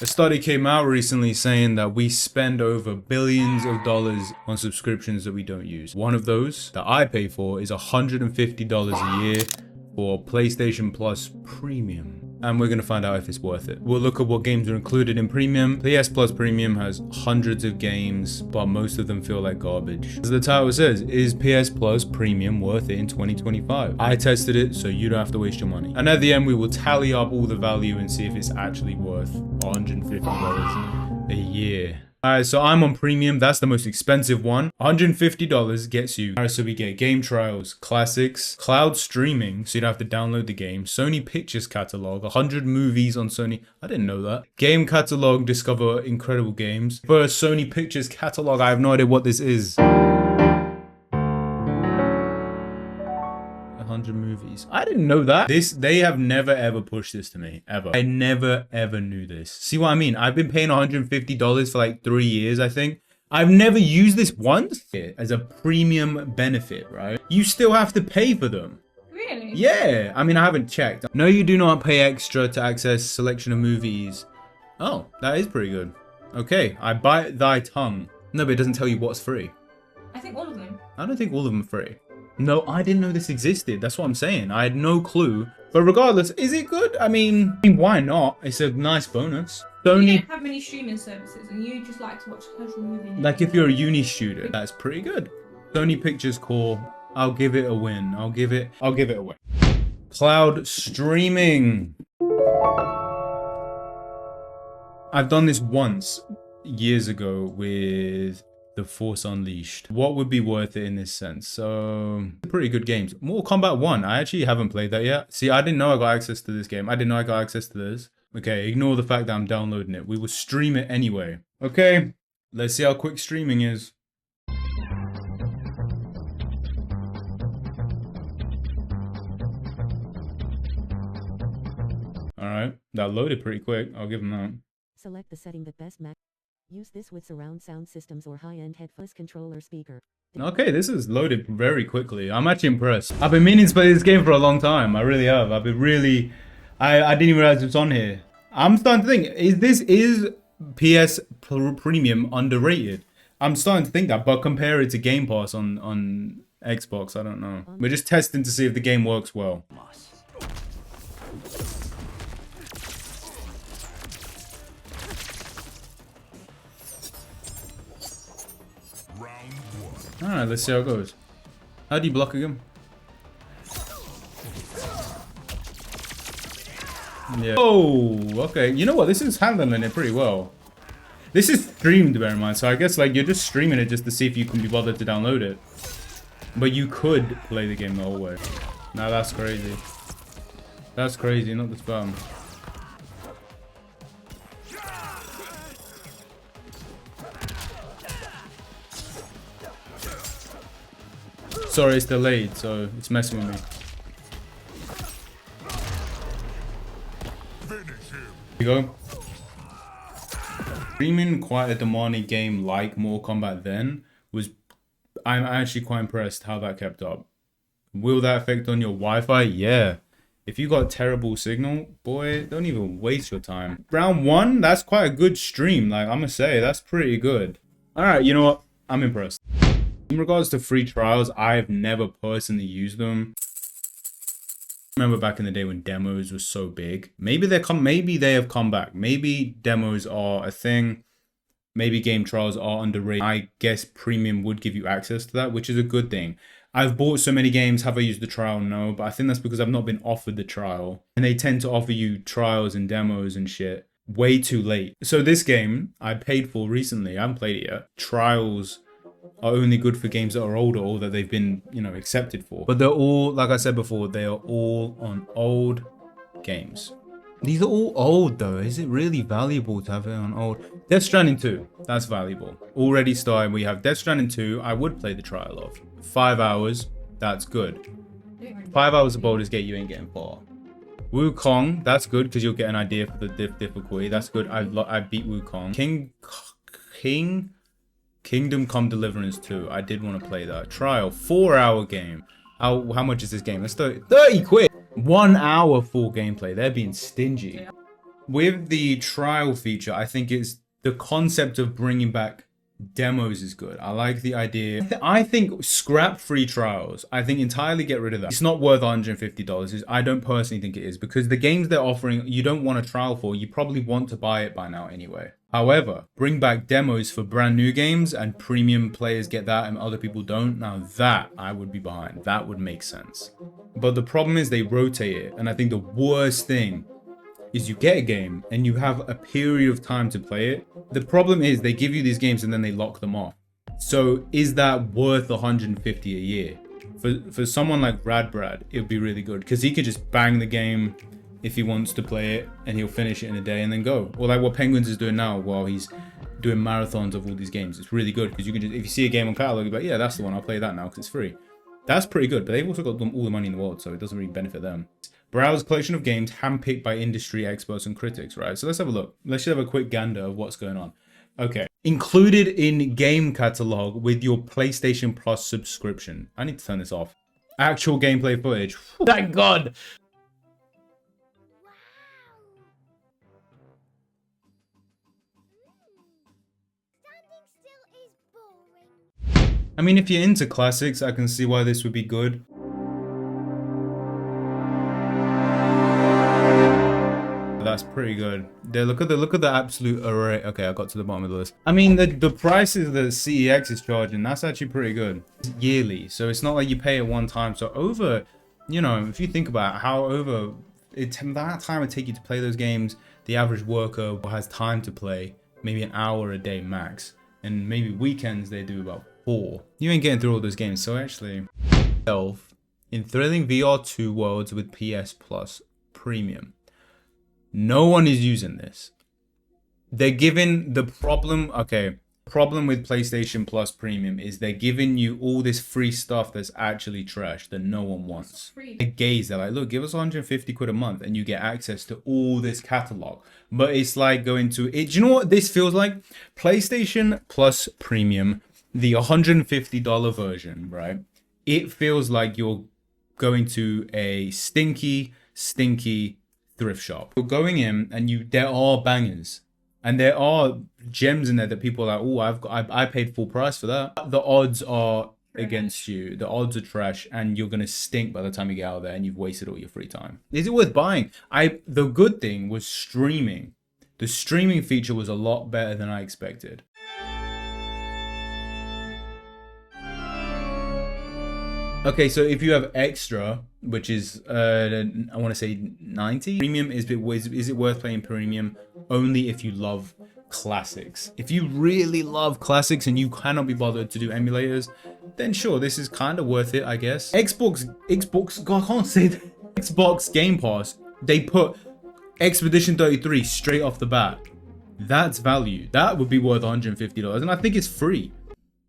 A study came out recently saying that we spend over billions of dollars on subscriptions that we don't use. One of those that I pay for is $150 a year for PlayStation Plus Premium. And we're gonna find out if it's worth it. We'll look at what games are included in Premium. PS Plus Premium has hundreds of games, but most of them feel like garbage. As the title says, is PS Plus Premium worth it in 2025? I tested it, so you don't have to waste your money. And at the end, we will tally up all the value and see if it's actually worth $150 a year. Alright, so I'm on Premium. That's the most expensive one. $150 gets you. Alright, so we get game trials, classics, cloud streaming, so you don't have to download the game, Sony Pictures catalog, 100 movies on Sony. I didn't know that. Game catalog, discover incredible games. For Sony Pictures catalog, I have no idea what this is. 100 movies. I didn't know that. They have never ever pushed this to me, ever. I never ever knew this. See what I mean? I've been paying $150 for like 3 years, I think. I've never used this once as a premium benefit, right? You still have to pay for them. Really? Yeah. I mean, I haven't checked. No, you do not pay extra to access selection of movies. Oh, that is pretty good. Okay, I bite thy tongue. No, but it doesn't tell you what's free. I think all of them. I don't think all of them are free. No, I didn't know this existed. That's what I'm saying. I had no clue. But regardless, is it good? I mean, why not? It's a nice bonus. You don't have many streaming services and you just like to watch casual movies. Like if you're a uni student, that's pretty good. Sony Pictures Core, I'll give it a win. I'll give it a win. Cloud streaming. I've done this once years ago with The Force Unleashed. What would be worth it in this sense? So, pretty good games. Mortal Kombat 1, I actually haven't played that yet. See, I didn't know I got access to this game. I didn't know I got access to this. Okay, ignore the fact that I'm downloading it. We will stream it anyway. Okay, let's see how quick streaming is. Alright, that loaded pretty quick. I'll give them that. Select the setting that best matches. Use this with surround sound systems or high-end headphones controller speaker. Okay, this is loaded very quickly. I'm actually impressed. I've been meaning to play this game for a long time. I really have. I've been really... I didn't even realize it's on here. I'm starting to think, is PS Premium underrated? I'm starting to think that, but compare it to Game Pass on Xbox, I don't know. We're just testing to see if the game works well. Alright, let's see how it goes. How do you block again? Yeah. Oh, okay. You know what? This is handling it pretty well. This is streamed, bear in mind. So I guess like you're just streaming it just to see if you can be bothered to download it. But you could play the game the whole way. Nah, that's crazy. That's crazy, not the spam. Sorry, it's delayed, so it's messing with me. Here you go. Streaming quite a demanding game like Mortal Kombat then was... I'm actually quite impressed how that kept up. Will that affect on your Wi-Fi? Yeah. If you got terrible signal, boy, don't even waste your time. Round 1, that's quite a good stream. Like, I'm gonna say, that's pretty good. Alright, you know what? I'm impressed. In regards to free trials, I've never personally used them. I remember back in the day when demos were so big. Maybe they have come back. Maybe demos are a thing. Maybe game trials are underrated. I guess Premium would give you access to that, which is a good thing. I've bought so many games. Have I used the trial? No, but I think that's because I've not been offered the trial. And they tend to offer you trials and demos and shit way too late. So this game I paid for recently. I haven't played it yet. Trials are only good for games that are older or that they've been, you know, accepted for. But they're all, like I said before, they are all on old games. These are all old though. Is it really valuable to have it on old? Death Stranding 2, that's valuable. Already starting, we have Death Stranding 2, I would play the trial of. 5 hours, that's good. 5 hours of Baldur's Gate, you ain't getting far. Wukong, that's good because you'll get an idea for the difficulty. That's good. I beat Wukong. Kingdom Come Deliverance 2. I did want to play that. Trial, 4-hour game. How much is this game? That's 30 quid. 1 hour full gameplay. They're being stingy. with the trial feature, I think it's the concept of bringing back demos is good. I like the idea. I think scrap free trials. I think entirely get rid of that. It's not worth $150. I don't personally think it is, because the games they're offering, you don't want a trial for. You probably want to buy it by now anyway. However, bring back demos for brand new games and premium players get that and other people don't. Now that I would be behind. That would make sense. But the problem is they rotate it. And I think the worst thing is you get a game and you have a period of time to play it. The problem is they give you these games and then they lock them off. So is that worth 150 a year? For someone like Brad, it would be really good because he could just bang the game if he wants to play it and he'll finish it in a day and then go. Or like what Penguins is doing now while he's doing marathons of all these games. It's really good because you can just, if you see a game on catalog, you're like, yeah, that's the one, I'll play that now because it's free. That's pretty good, but they've also got all the money in the world, so it doesn't really benefit them. Browse collection of games handpicked by industry experts and critics, right? So let's have a look. Let's just have a quick gander of what's going on. Okay. Included in game catalog with your PlayStation Plus subscription. I need to turn this off. Actual gameplay footage. Thank God. I mean, if you're into classics, I can see why this would be good. That's pretty good. Look at the absolute array. Okay, I got to the bottom of the list. I mean, the prices that CEX is charging, that's actually pretty good. It's yearly, so it's not like you pay it one time. So over, you know, if you think about how over that time it take you to play those games, the average worker has time to play maybe an hour a day max, and maybe weekends they do about 4. You ain't getting through all those games. So actually, in thrilling VR 2 worlds with PS Plus Premium. No one is using this. They're giving the problem. Okay, problem with PlayStation Plus Premium is they're giving you all this free stuff that's actually trash that no one wants. They're like, look, give us 150 quid a month and you get access to all this catalog. But it's like going to it. Do you know what this feels like? PlayStation Plus Premium, the $150 version, right? It feels like you're going to a stinky thrift shop. You're going in and there are bangers and there are gems in there that people are like, oh, I paid full price for that. The odds are against you. The odds are trash and you're gonna stink by the time you get out there and you've wasted all your free time. Is it worth buying? The good thing was streaming. The streaming feature was a lot better than I expected. Okay, so if you have extra, which is I want to say 90, premium is it worth playing premium only if you love classics. If you really love classics and you cannot be bothered to do emulators, then sure, this is kind of worth it, I guess. Xbox, God, I can't say that. Xbox Game Pass, they put Expedition 33 straight off the bat. That's value. That would be worth $150, and I think it's free.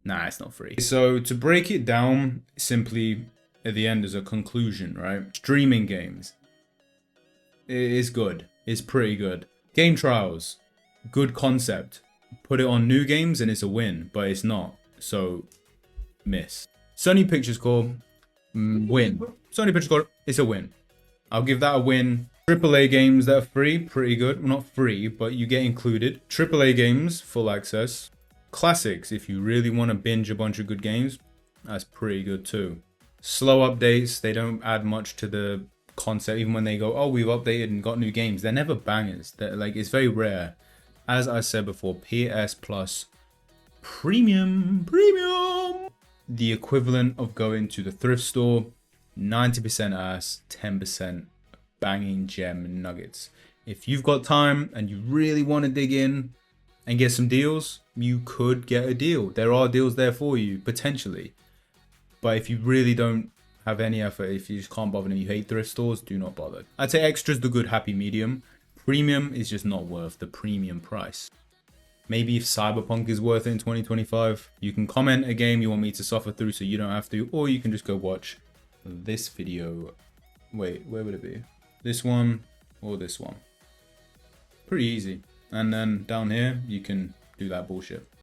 Nah, it's not free. So to break it down simply at the end as a conclusion, right? Streaming games. It is good. It's pretty good. Game trials. Good concept. Put it on new games and it's a win, but it's not. So, miss. Sony Pictures Corp. Win. Sony Pictures Corp. It's a win. I'll give that a win. AAA games that are free. Pretty good. Well, not free, but you get included. AAA games. Full access. Classics, if you really want to binge a bunch of good games, that's pretty good too. Slow updates, they don't add much to the concept. Even when they go, oh, we've updated and got new games, they're never bangers. They're like, it's very rare. As I said before, PS Plus Premium, the equivalent of going to the thrift store, 90% ass, 10% banging gem nuggets. If you've got time and you really want to dig in and get some deals, you could get a deal. There are deals there for you, potentially. But if you really don't have any effort, if you just can't bother and you hate thrift stores, do not bother. I'd say extra is the good happy medium. Premium is just not worth the premium price. Maybe if Cyberpunk is worth it in 2025, you can comment a game you want me to suffer through so you don't have to, or you can just go watch this video. Wait, where would it be? This one or this one? Pretty easy. And then down here, you can do that bullshit.